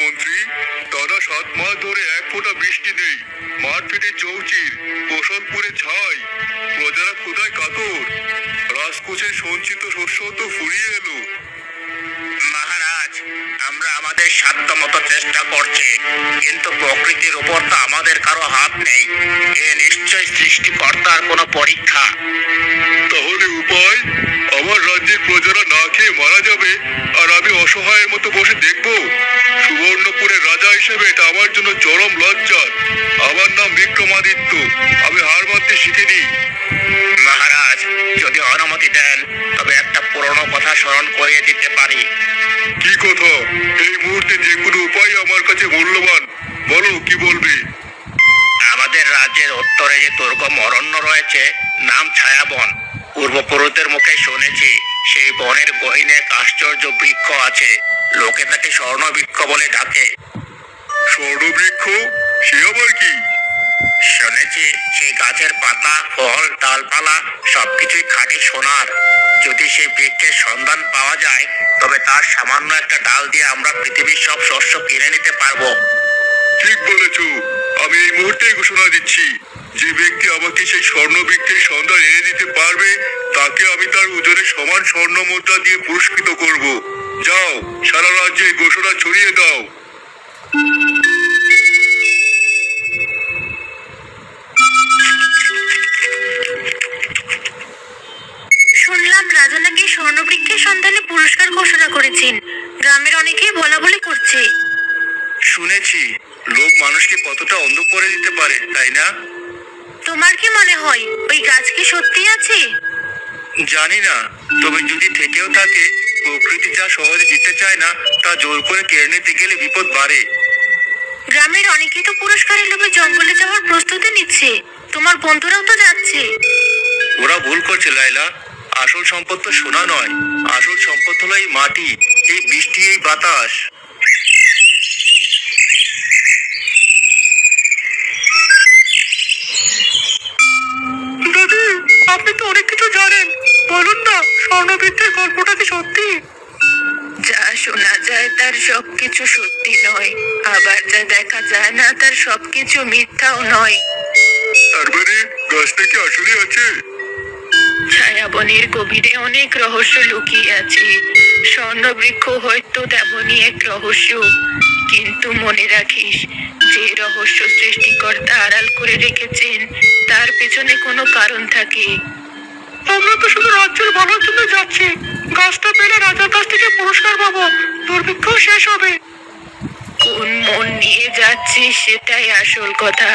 মন্ত্রী, টানা 7 মাস ধরে এক ফোঁটা বৃষ্টি নেই। মাঠ ফেটে চৌচির, ফসল পুড়ে ছাই, প্রজারা ক্ষুধায় কাতর। রাজকোষের সঞ্চিত শস্য তো ফুরিয়ে এলো। মহারাজ, আমরা আমাদের সাধ্য মতো চেষ্টা করছি, কিন্তু প্রকৃতির উপর তো আমাদের কারো হাত নেই। এ নিশ্চয় সৃষ্টিকর্তার কোনো পরীক্ষা। তাহলে উপায়? আমার রাজ্যের প্রজারা না খেয়ে মারা যাবে, আর আমি অসহায়ের মতো বসে দেখবো? সুবর্ণপুরের রাজা হিসেবে এটা আমার জন্য চরম লজ্জার। আমার নাম বিক্রমাদিত্য। আমি হার মানতে শিখিনি। মহারাজ, যদি অনুমতি দেন তবে একটা পুরনো কথা স্মরণ করিয়ে দিতে পারি। কি কথা? এই মুহূর্তে যে কোনো উপায় আমার কাছে মূল্যবান। বলো, কি বলবে? আমাদের রাজ্যের উত্তরে যে দুর্গম অরণ্য রয়েছে, নাম ছায়াবন। পূর্বপুরুষদের মুখে শুনেছি সেই বনের গহীনে এক আশ্চর্য বৃক্ষ আছে। লোকে তাকে স্বর্ণবৃক্ষ বলে ডাকে। স্বর্ণবৃক্ষ? সে আবার কি? শুনেছি সেই গাছের পাতা, ফল, ডালপালা সবকিছুই খাঁটি সোনার। যদি সেই বৃক্ষের সন্ধান পাওয়া যায় তবে তার সামান্য একটা ডাল দিয়ে আমরা পৃথিবীর সব শস্য কিনে নিতে পারবো। ঠিক বলেছ। আমি এই মুহূর্তেই ঘোষণা দিচ্ছি, যে ব্যক্তি আমাকে সেই স্বর্ণবৃক্ষের সন্ধান এনে দিতে পারবে তাকে আমি তার ওজনে সমান স্বর্ণ মুদ্রা দিয়ে পুরস্কৃত করব। যাও, সারা রাজ্যে এই ঘোষণা ছড়িয়ে দাও। শুনলাম রাজা নাকি স্বর্ণবৃক্ষের সন্ধানে পুরস্কার ঘোষণা করেছেন। গ্রামের অনেকেই বলা বলি করছে। শুনেছি লোক মানুষকে কতটা অন্ধ করে দিতে পারে, তাই না? তোমার কি মনে হয় ওই গাছ কি সত্যি আছে? জানি না, তবে যদি থেকেও থাকে, প্রকৃতি যা সহজে দিতে চায় না তা জোর করে কেড়ে নিতে গেলে বিপদ বাড়ে। গ্রামের অনেকেই তো পুরস্কারের লোভে জঙ্গলে যাওয়ার প্রস্তুতি নিচ্ছে। তোমার বন্ধুরাও তো যাচ্ছে। ওরা ভুল করছে লাইলা। আসল সম্পদ তো সোনা নয়, আসল সম্পদ হলো এই মাটি, এই বৃষ্টি, এই বাতাস। দাদি, আপনি তো অনেক কিছু জানেন। বলুন না, স্বর্ণবৃক্ষের গল্পটা কি সত্যি? যা শোনা যায় তার সবকিছু সত্যি নয়, আবার যা দেখা যায় না তার সবকিছু মিথ্যাও নয়। তার মানে গাছটা কি আসলে আছে? ছায়াবনের গভীরে অনেক রহস্য লুকিয়ে আছে। স্বর্ণবৃক্ষ হয়তো তেমনই এক রহস্য, কিন্তু মনে রাখিস, যে রহস্য সৃষ্টিকর্তা আড়াল করে রেখেছেন তার পেছনে কোনো কারণ থাকে। আমরা তো শুধু রাজ্যের ভালোর জন্য যাচ্ছি। গাছটা পেলে রাজার কাছ থেকে পুরস্কার পাবো, দুর্ভিক্ষ শেষ হবে। কোন মন নিয়ে যাচ্ছিস সেটাই আসল কথা।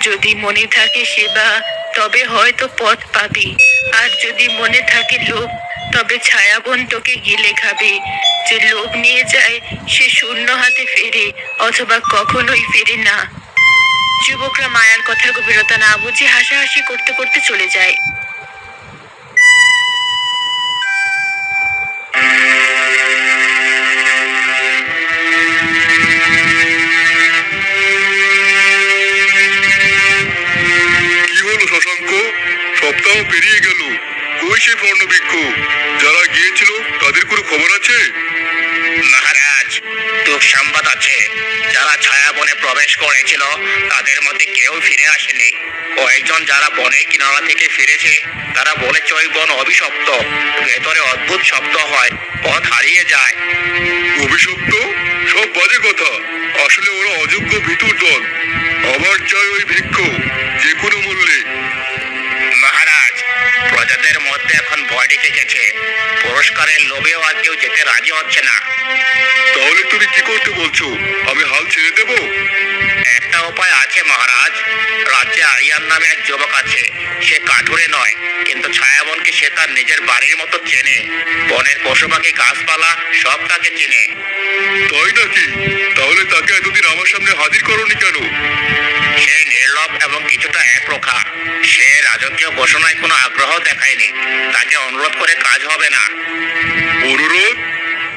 যদি মনে থাকে সেবা, তবে হয়তো পথ পাবি। আর যদি মনে থাকে লোভ, তবে ছায়াবন তোকে গিলে খাবে। যে লোভ নিয়ে যায় সে শূন্য হাতে ফেরে, অথবা কখনোই ফেরে না। যুবকরা মায়ার কথার গভীরতা না বুঝে হাসাহাসি করতে করতে চলে যায়। কি হলো শশাঙ্ক? সপ্তাহ পেরিয়ে গেল, কই সেই স্বর্ণবৃক্ষ? যারা গিয়েছিল তাদের কোনো খবর আছে? মহারাজ, দুঃসংবাদ আছে। যারা ছায়াবনে প্রবেশ করেছিল তাদের মধ্যে কেউ ফিরে আসেনি। কয়েকজন যারা বনের কিনারা থেকে ফিরেছে তারা বলেছে ওই বন অভিশপ্ত। ভেতরে অদ্ভুত শব্দ হয়, পথ হারিয়ে যায়। অভিশপ্ত? সব বাজে কথা। আসলে ওরা অযোগ্য ভিতুর দল। আমার চাই ওই বৃক্ষ, যে কোনো মূল্যে। মহারাজ, প্রজাদের মধ্যে এখন ভয় ঢেকে গেছে। পুরস্কারের লোভেও আর কেউ যেতে রাজি হচ্ছে না। তাহলে তুমি কি করতে বলছো? আমি হাল ছেড়ে দেবো? একটা উপায় আছে মহারাজ। রাজ্যে আরিয়ান নামে এক যুবক আছে। সে কাঠুরে নয়, কিন্তু ছায়াবনকে সে তার নিজের বাড়ির মতো চেনে। বনের পশু পাখি, গাছপালা সব তাকে চেনে। তাই নাকি? তাহলে তাকে এতদিন আমার সামনে হাজির করোনি কেন? সে নির্লোভ এবং কিছুটা একরোখা। সে রাজকীয় ঘোষণায় কোনো আগ্রহ দেখায়নি। তাকে অনুরোধ করে কাজ হবে না। অনুরোধ?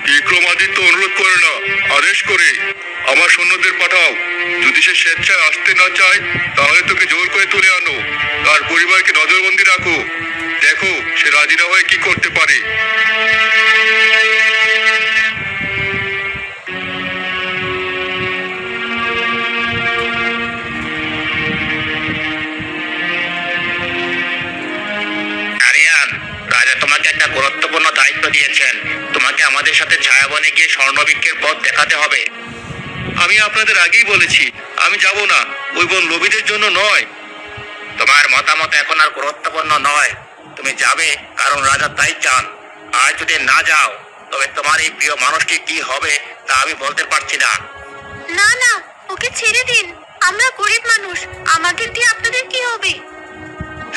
বিক্রমাদিত্য অনুরোধ করে না, আদেশ করে। আমার সৈন্যদের পাঠাও। যদি সে স্বেচ্ছায় আসতে না চায় তাহলে তোকে জোর করে তুলে আনো। তার পরিবারকে নজরবন্দি রাখো। দেখো সে রাজি না হয়ে কি করতে পারে। স্বর্ণবৃক্ষের পথ দেখাতে হবে। আমি আপনাদের আগেই বলেছি আমি যাব না। ওই বন লোভীদের জন্য নয়। তোমার মতামত এখন আর গুরুত্বপূর্ণ নয়। তুমি যাবে কারণ রাজা তাই চান। আর যদি না যাও তবে তোমার এই প্রিয় মানুষটি কি হবে তা আমি বলতে পারছি না। না না, ওকে ছেড়ে দিন। আমরা গরিব মানুষ, আমাদের দিয়ে আপনাদের কি হবে?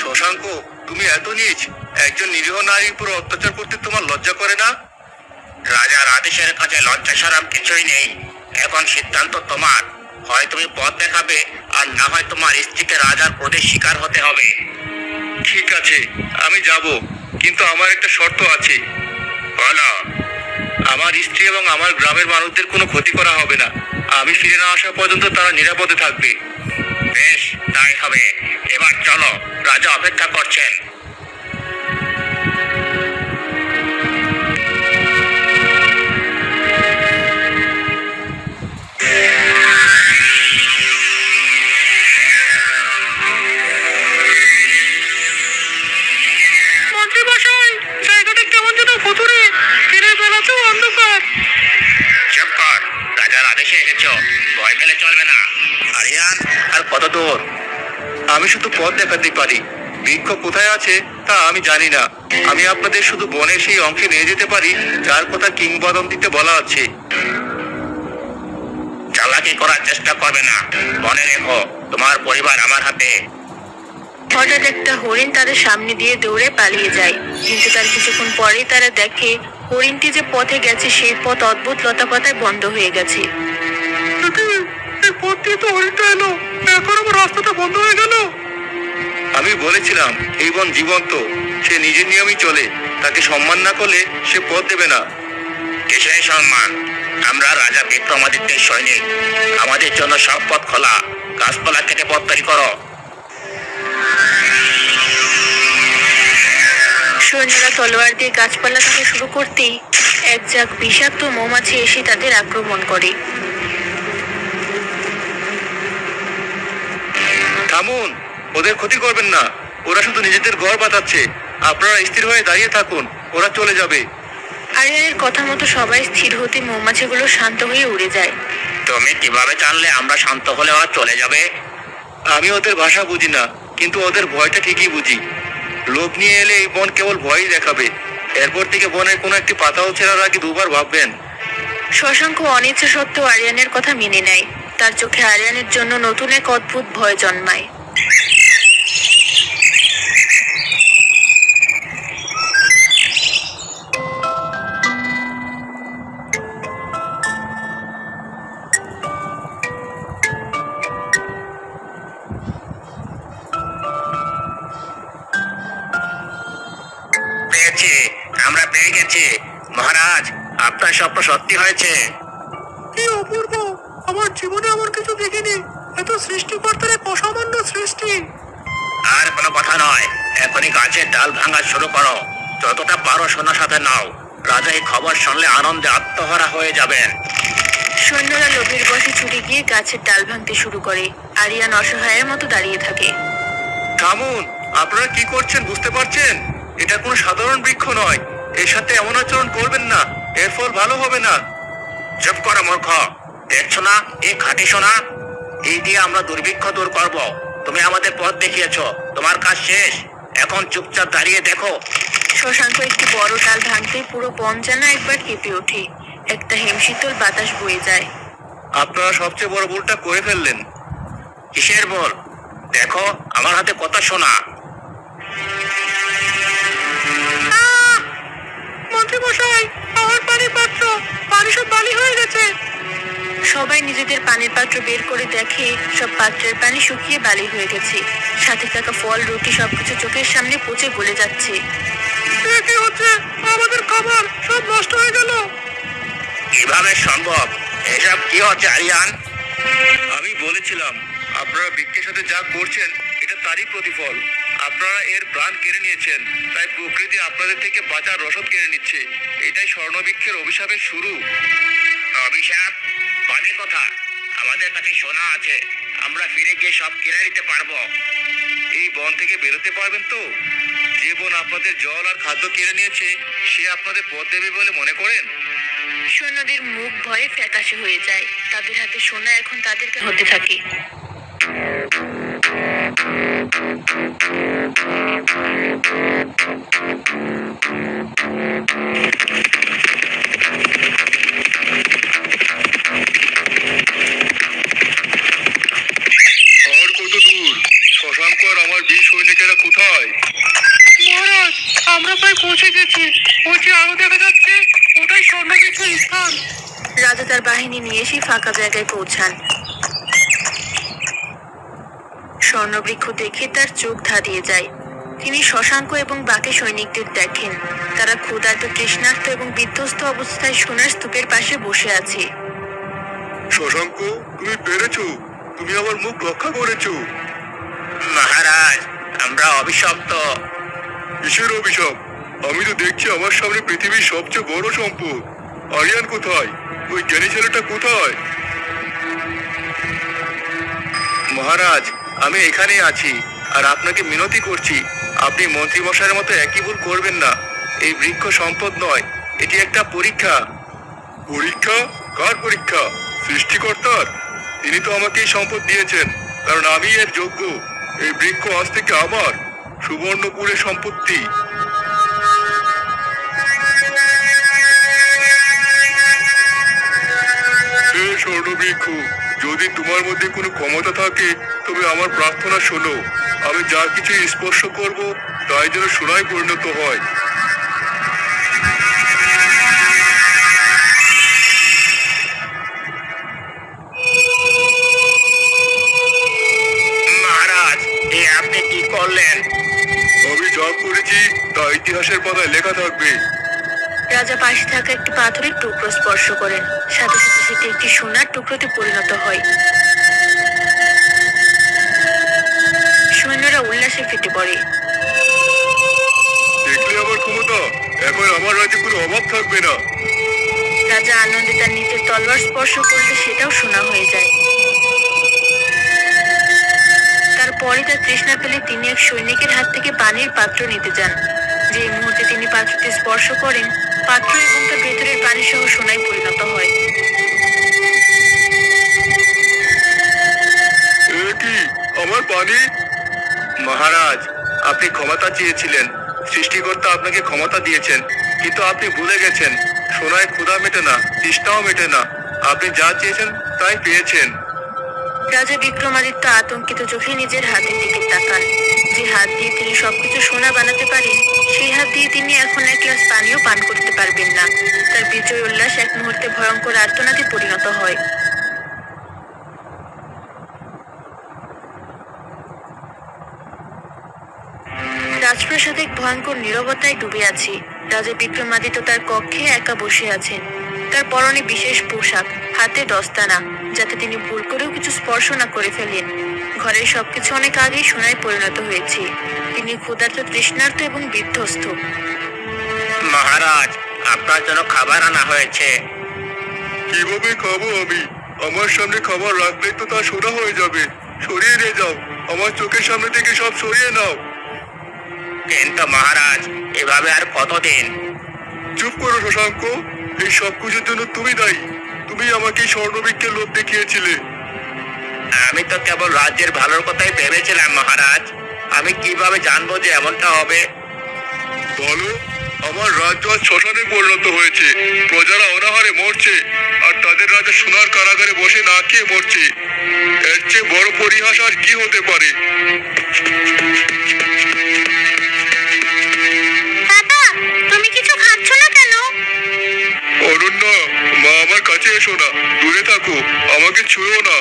শশাঙ্ক, তুমি এত নীচ! একজন নিরীহ নারীর উপর অত্যাচার করতে তোমার লজ্জা করে না? রাজার আদেশের কাছে লজ্জা সারাম কিছুই নেই। এখন সিদ্ধান্ত তোমার। হয় তুমি পথ দেখাবে আর না হয় তোমার স্ত্রীকে রাজার ক্রোধের শিকার হতে হবে। ঠিক আছে, আমি যাব, কিন্তু আমার একটা শর্ত আছে। বলো। আমার স্ত্রী এবং আমার গ্রামের মানুষদের কোনো ক্ষতি করা হবে না। আমি ফিরে না আসা পর্যন্ত তারা নিরাপদে থাকবে। বেশ, তাই হবে। এবার চলো, রাজা অপেক্ষা করছেন। মন্ত্রী মশাই, জায়গাটা কেমন যেন ভুতুড়ে, দিনের বেলাতেও অন্ধকার। চুপ কর, রাজার আদেশে এসেছ, ভয় পেলে চলবে না। আরিয়ান, আর কত দূর? আমি শুধু পথ দেখাতে পারি। বৃক্ষ কোথায় আছে তা আমি জানি না। আমি আপনাদের শুধু বনের সেই অংশে নিয়ে যেতে পারি যার কথা কিংবদন্তিতে বলা আছে। চালাকি করার চেষ্টা করবে না। মনে রেখো, তোমার পরিবার আমার হাতে। হঠাৎ একটা হরিণ তাদের সামনে দিয়ে দৌড়ে পালিয়ে যায়, কিন্তু তার কিছুক্ষণ পরেই তারা দেখে হরিণটি যে পথে গেছে সেই পথ অদ্ভুত লতাপাতায় বন্ধ হয়ে গেছে। এই পথ দিয়ে তো হরিণটা এলো, এখন আমার রাস্তাটা বন্ধ হয়ে গেল। আমি বলেছিলাম এই বন জীবন্ত, সে নিজের নিয়মই চলে। তাকে সম্মান না করলে সে পথ দেবে না। কিসের সম্মান? আমরা রাজা বিক্রমাদিত্যের সৈনিক। আমাদের জন্য সব পথ খোলা। গাছপালা কেটে পথ তৈরি করো। সৈন্যরা তলোয়ার দিয়ে গাছপালা কাটা শুরু করতেই এক ঝাঁক বিষাক্ত মৌমাছি এসে তাদের আক্রমণ করে। থামুন, ওদের ক্ষতি করবেন না। ওরা শুধু নিজেদের ঘর বাঁচাচ্ছে। আপনারা স্থির হয়ে দাঁড়িয়ে থাকুন, ওরা চলে যাবে। আরিয়ানের কথা মতো সবাই স্থির হতে মৌমাছিগুলো শান্ত হয়ে উড়ে যায়। তুমি কিভাবে জানলে আমরা শান্ত হলে ওরা চলে যাবে? আমি ওদের ভাষা বুঝি না, কিন্তু ওদের ভয়টা ঠিকই বুঝি। লোভ নিয়ে এলে এই বন কেবল ভয়ই দেখাবে। এরপর থেকে বনের কোনো একটি পাতাও ছেড়ার আগে দুবার ভাববেন। শশাঙ্ক অনিচ্ছা সত্ত্বেও আরিয়ানের কথা মেনে নেয়। তার চোখে আরিয়ানের জন্য নতুন এক অদ্ভুত ভয় জন্মায়। পেয়েছি, আমরা পেয়ে গেছি। মহারাজ, আপনার স্বপ্ন সত্যি হয়েছে। কি অপূর্ব! আমার জীবনে এমন কিছু দেখিনি। এত সৃষ্টিকর্তার এক অসামান্য সৃষ্টি। আর কোনো কথা নয়, এখনই গাছের ডাল ভাঙা শুরু করো। যতটা পারো সোনার সাথে নাও। রাজা এই খবর শুনলে আনন্দে আত্মহারা হয়ে যাবেন। সৈন্যরা লোভের বশে ছুটে গিয়ে গাছের ডাল ভাঙতে শুরু করে। আরিয়ান অসহায়ের মতো দাঁড়িয়ে থাকে। থামুন, আপনারা কি করছেন বুঝতে পারছেন? এটা কোনো সাধারণ বৃক্ষ নয়। এর সাথে এমন আচরণ করবেন না, এর ফল ভালো হবে না। চুপ করো মূর্খ। দেখছো না এই খাঁটি সোনা? এই দিয়ে আমরা দুর্ভিক্ষ দূর করব। তুমি আমাদের পথ দেখিয়েছো, তোমার কাজ শেষ। এখন চুপচাপ দাঁড়িয়ে দেখো। শশাঙ্ক একটি বড় ডাল ভাঙতেই পুরো বন যেন একবার কেঁপে ওঠে। একটা হিমশীতল বাতাস বয়ে যায়। আপনারা সবচেয়ে বড় ভুলটা করে ফেললেন। কিসের বল? দেখো আমার হাতে কত সোনা। মন্ত্রী মশাই, আমার পানির পাত্র, পানি সব বালি হয়ে গেছে। সবাই নিজেদের পানির পাত্র বের করে দেখে সব পাত্রের পানি শুকিয়ে বালি হয়ে গেছে। সাথে থাকা ফল, রুটি সবকিছু চোখের সামনে পচে গলে যাচ্ছে। কি হচ্ছে? আমাদের খাবার সব নষ্ট হয়ে গেল। কিভাবে সম্ভব? এসব কি হচ্ছে আরিয়ান? আমি বলেছিলাম আপনারা বৃক্ষের সাথে যা করছেন এটা তারই প্রতিফল। আপনারা এর প্রাণ কেড়ে নিয়েছেন, তাই প্রকৃতি আপনাদের থেকে বাঁচার রসদ কেড়ে নিচ্ছে। এটাই স্বর্ণবৃক্ষের অভিশাপের শুরু। অভিশাপ? বাজে কথা। আমাদের কাছে সোনা আছে, আমরা ফিরে গিয়ে সব কেড়ে নিতে পারবো। এই বন থেকে বেরোতে পারবেন তো? যে বন আপনাদের জল আর খাদ্য কেড়ে নিয়েছে সে আপনাদের পথ দেবে বলে মনে করেন? সৈন্যদের মুখ ভয়ে ফ্যাকাশে হয়ে যায়। তাদের হাতে সোনা এখন তাদের হতে থাকে। আর কত দূর? শশাঙ্ক আর আমার 20 সৈনিকেরা কোথায়? মহারাজ, আমরা প্রায় পৌঁছে গেছি। ওই যে আলো দেখা যাচ্ছে, ওটাই স্বর্ণবৃক্ষের স্থান। রাজা তার বাহিনী নিয়ে সেই ফাঁকা জায়গায় পৌঁছান। স্বর্ণবৃক্ষ দেখে তার চোখ ধাঁধিয়ে যায়। তিনি শশাঙ্ক এবং বাকি সৈনিকদের দেখেন। তারা ক্ষুধার্ত, তৃষ্ণার্ত এবং বিধ্বস্ত অবস্থায় সোনার স্তূপের পাশে বসে আছে। শশাঙ্ক, তুমি পেরেছো। তুমি আমার মুখ রক্ষা করেছো। মহারাজ, আমরা অভিশপ্ত। কিসের অভিশাপ? আমি তো দেখছি আমার সামনে পৃথিবীর সবচেয়ে বড় সম্পদ। আরিয়ান কোথায়? ওই জ্ঞানী ছেলেটা কোথায়? মহারাজ, আমি এখানেই আছি আর আপনাকে মিনতি করছি, আপনি মন্ত্রীমশাইয়ের মতো একই ভুল করবেন না। এই বৃক্ষ সম্পদ নয়, এটি একটা পরীক্ষা। পরীক্ষা? কার পরীক্ষা? সৃষ্টিকর্তার। তিনি তো আমাকে এই সম্পদ দিয়েছেন, কারণ আমি এর যোগ্য। এই বৃক্ষ আজ থেকে আমার, সুবর্ণপুরের সম্পত্তি। হে স্বর্ণবৃক্ষ, যদি তোমার মধ্যে কোনো ক্ষমতা থাকে তবে আমার প্রার্থনা শোনো। আমি যা কিছু স্পর্শ করব তাই যেন সোনায় পরিণত হয়। মহারাজ, এ আপনি কি করলেন? আমি যা করেছি তা ইতিহাসের পাতায় লেখা থাকবে। রাজা পাশে থাকা একটি পাথরের টুকরো স্পর্শ করেন। সাথে সাথে সেটি একটি সোনার টুকরোতে পরিণত হয়। সৈন্যরা উল্লাসে ফেটে পড়ে। দেখলে আমার ক্ষমতা? এখন আমার রাজ্যে কোনো অভাব থাকবে না। রাজা আনন্দে তার নিজের তলোয়ার স্পর্শ করলে সেটাও সোনা হয়ে যায়। তারপরে তার তৃষ্ণা পেলে তিনি এক সৈনিকের হাত থেকে পানির পাত্র নিতে যান। যে মুহূর্তে তিনি পাত্রটি স্পর্শ করেন, পাত্র এবং তার ভেতরের পানি সহ সোনায় পরিণত হয়। এ কি? আমার পানি? মহারাজ, আপনি ক্ষমতা চেয়েছিলেন, সৃষ্টিকর্তা আপনাকে ক্ষমতা দিয়েছেন, কিন্তু আপনি ভুলে গেছেন সোনায় ক্ষুধা মেটে না, তৃষ্ণাও মেটে না। আপনি যা চেয়েছেন তাই পেয়েছেন। রাজা বিক্রমাদিত্য আতঙ্কিত চোখে নিজের হাতের দিকে তাকান। যে হাত দিয়ে তিনি সবকিছু সোনা বানাতে পারেন, সেই হাত দিয়ে তিনি এখন এক গ্লাস পানিও পান করতে পারবেন না। তার বিজয় উল্লাস এক মুহূর্তে ভয়ঙ্কর আর্তনাদে পরিণত হয়। রাজপ্রাসাদে এক ভয়ঙ্কর নীরবতায় ডুবে আছে। রাজা বিক্রমাদিত্য তার কক্ষে একা বসে আছেন। তার পরনে বিশেষ পোশাক, হাতে দস্তানা, যাতে তিনি ভুল করেও কিছু স্পর্শ না করে ফেলেন। ঘরের সবকিছু অনেক আগেই সোনায় পরিণত হয়েছে। তিনি ক্ষুধার্ত, তৃষ্ণার্ত এবং বিধ্বস্ত। মহারাজ, আপনার জন্য খাবার আনা হয়েছে। কিভাবে খাবো আমি? আমার সামনে খাবার রাখলেই তো তা সোনা হয়ে যাবে। সরিয়ে নিয়ে যাও, আমার চোখের সামনে থেকে সব সরিয়ে নাও। কিন্তু মহারাজ, এভাবে আর কতদিন? চুপ করো শশাঙ্ক, এই সব কিছুর জন্য তুমি দায়ী। তুমি আমাকে এই স্বর্ণবৃক্ষের লোভ দেখিয়েছিলে। আমি তো কেবল রাজ্যের ভালোর কথাই ভেবেছিলাম মহারাজ। আমি কিভাবে জানবো যে এমনটা হবে? বলো, আমার রাজ্য আজ শ্মশানে পরিণত হয়েছে। প্রজারা অনাহারে মরছে, আর তাদের রাজা সোনার কারাগারে বসে না খেয়ে মরছে। এর চেয়ে বড় পরিহাস আর কি হতে পারে? বাবা, তুমি কিছু খাচ্ছ না কেন? অনন্যা, মা আমার কাছে এসো না, দূরে থাকো, আমাকে ছুঁয়ো না।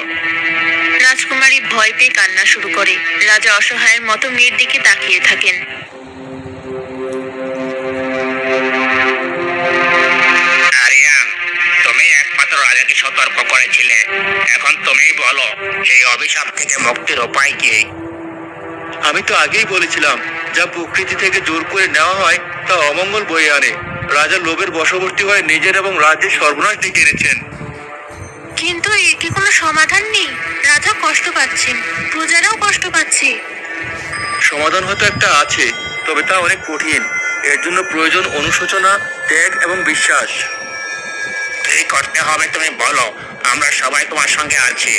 রাজকুমারী ভয় পেয়ে কান্না শুরু করে। রাজা অসহায়ের মতো মেয়ের দিকে তাকিয়ে থাকেন। আরিয়ান, তুমি একমাত্র রাজাকে সতর্ক করেছিলে। এখন তুমিই বলো, এই অভিশাপ থেকে মুক্তির উপায় কি? আমি তো আগেই বলেছিলাম, যা প্রকৃতি থেকে জোর করে নেওয়া হয় তা অমঙ্গল বয়ে আনে। রাজা লোভের বশবর্তী হয়ে নিজের এবং রাজ্যের সর্বনাশ ডেকে এনেছেন। কিন্তু এর কি কোনো সমাধান নেই? রাজা কষ্ট পাচ্ছেন, প্রজারাও কষ্ট পাচ্ছে। সমাধান হয়তো একটা আছে, তবে তা অনেক কঠিন। এর জন্য প্রয়োজন অনুশোচনা, ত্যাগ এবং বিশ্বাস। কি করতে হবে তুমি বলো, আমরা সবাই তোমার সঙ্গে আছি।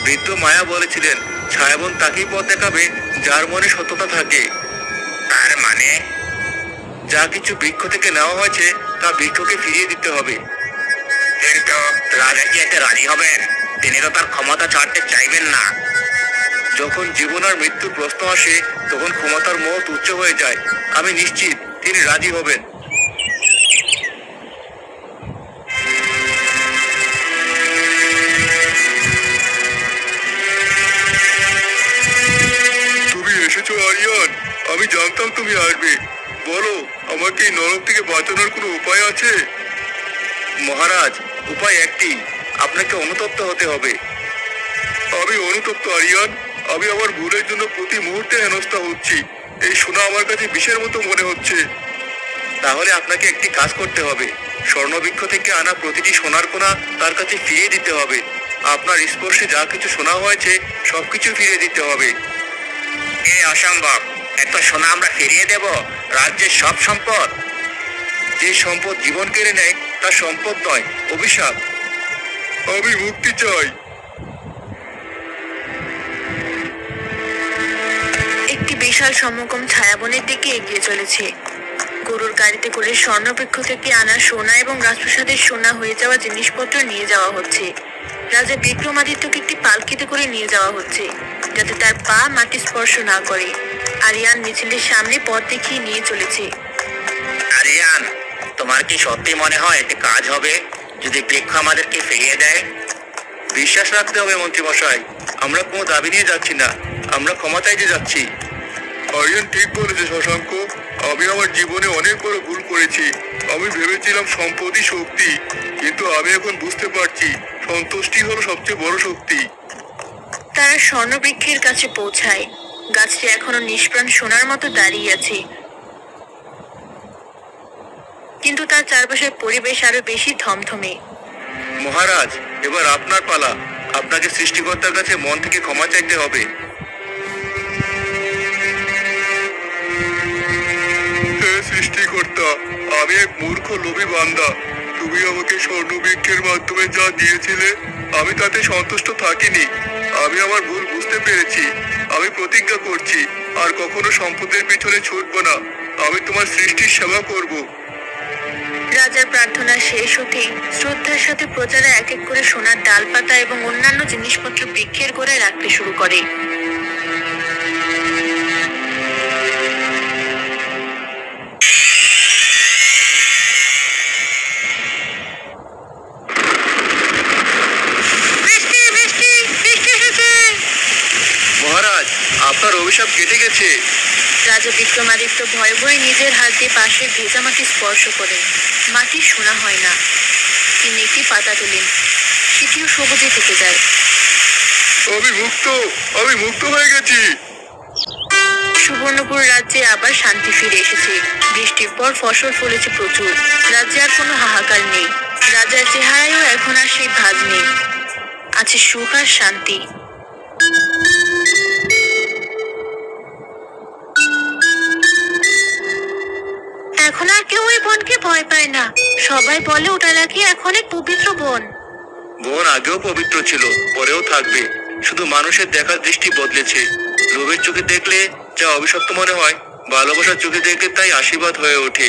বৃদ্ধ মায়া বলেছিলেন ছায়াবন তাকেই পথ দেখাবে যার মনে সততা থাকে। তার মানে যা কিছু বৃক্ষ থেকে নেওয়া হয়েছে তা বৃক্ষকে ফিরিয়ে দিতে হবে। কিন্তু রাজা কি এতে রাজি হবেন? তিনি তো তার ক্ষমতা ছাড়তে চাইবেন না। যখন জীবন আর মৃত্যুর প্রশ্ন আসে তখন ক্ষমতার মোহ তুচ্ছ হয়ে যায়। আমি নিশ্চিত তিনি রাজি হবেন। তুমি এসেছো আরিয়ান, আমি জানতাম তুমি আসবে। বলো, আমাকে এই নরক থেকে বাঁচানোর কোনো উপায় আছে? মহারাজ, উপায় একটি, আপনাকে অনুতপ্ত হতে হবে। আমি অনুতপ্ত আরিয়ান। আমি আমার ভুলের জন্য প্রতি মুহূর্তে হেনস্থা হচ্ছি। এই সোনা আমার কাছে বিষের মতো মনে হচ্ছে। তাহলে আপনাকে একটি কাজ করতে হবে। স্বর্ণবৃক্ষ থেকে আনা প্রতিটি সোনার কোনা তার কাছে ফিরিয়ে দিতে হবে। আপনার স্পর্শে যা কিছু সোনা হয়েছে সবকিছু ফিরিয়ে দিতে হবে। এ অসম্ভব। এত সোনা আমরা ফিরিয়ে দেব? রাজ্যের সব সম্পদ? যে সম্পদ জীবন কেড়ে নেয় তা সম্পদ নয়, অভিশাপ। আমি মুক্তি চাই। একটি বিশাল সমগম ছায়াবনের দিকে এগিয়ে চলেছে। গরুর গাড়িতে করে স্বর্ণবৃক্ষ থেকে আনা সোনা এবং রাজপ্রাসাদের সোনা হয়ে যাওয়া জিনিসপত্র নিয়ে যাওয়া হচ্ছে। রাজা বিক্রমাদিত্যকে একটি পালকিতে করে নিয়ে যাওয়া হচ্ছে, যাতে তার পা মাটি স্পর্শ না করে। আরিয়ান মিছিলের সামনে পথ দেখিয়ে নিয়ে চলেছে। আরিয়ান, তোমার কি সত্যি মনে হয় এতে কাজ হবে যদি বৃক্ষ আমাদেরকে ফিরিয়ে দেয়? বিশ্বাস রাখতে হবে মন্ত্রী মশাই। আমরা কোনো দাবি নিয়ে যাচ্ছি না, আমরা ক্ষমা চাইতে যাচ্ছি। আরিয়ান ঠিক বলেছে শশাঙ্ক। আমি আমার জীবনে অনেক বড় ভুল করেছি। আমি ভেবেছিলাম সম্পদই শক্তি, কিন্তু আমি এখন বুঝতে পারছি সন্তুষ্টি হলো সবচেয়ে বড় শক্তি। তারা স্বর্ণবৃক্ষের কাছে পৌঁছায়। গাছটি এখনো নিষ্প্রাণ সোনার মতো দাঁড়িয়ে আছে, কিন্তু তার চারপাশের পরিবেশ আরো বেশি থমথমে। মহারাজ, এবার আপনার পালা। আপনাকে সৃষ্টিকর্তার কাছে মন থেকে ক্ষমা চাইতে হবে। হে সৃষ্টিকর্তা, আমি এক মূর্খ লোভী বান্দা। তুমি আমাকে স্বর্ণবৃক্ষের মাধ্যমে যা দিয়েছিলে আমি তাতে সন্তুষ্ট থাকিনি। আমি আমার ভুল বুঝতে পেরেছি। আমি প্রতিজ্ঞা করছি আর কখনো সম্পদের পিছনে ছুটবো না। আমি তোমার সৃষ্টির সেবা করব। রাজার প্রার্থনা শেষ হতেই শ্রদ্ধার সাথে প্রজারা এক এক করে সোনার ডালপাতা এবং অন্যান্য জিনিসপত্র বৃক্ষের গোড়ায় রাখতে শুরু করে। মহারাজ, আপনার অভিশাপ কেটে গেছে। রাজা বিক্রমাদিত্য ভয়ে ভয়ে নিজের হাত দিয়ে পাশের ভেজা মাটি স্পর্শ করেন। মাটি সোনা হয় না। তিনি একটি পাতা তোলেন, সেটিও সবুজে থেকে যায়। আমি মুক্ত, আমি মুক্ত হয়ে গেছি। সুবর্ণপুর রাজ্যে আবার শান্তি ফিরে এসেছে। বৃষ্টির পর ফসল ফলেছে প্রচুর। রাজ্যে আর কোনো হাহাকার নেই। রাজার চেহারায়ও এখন আর সেই ভাঁজ নেই। আছে সুখ আর শান্তি। এখন আর কেউ ওই বনকে ভয় পায় না। সবাই বলে ওটা নাকি এখন এক পবিত্র বন। বন আগেও পবিত্র ছিল, পরেও থাকবে। শুধু মানুষের দেখার দৃষ্টি বদলেছে। লোভের চোখে দেখলে যা অভিশপ্ত মনে হয়, ভালোবাসার চোখে দেখলে তাই আশীর্বাদ হয়ে ওঠে।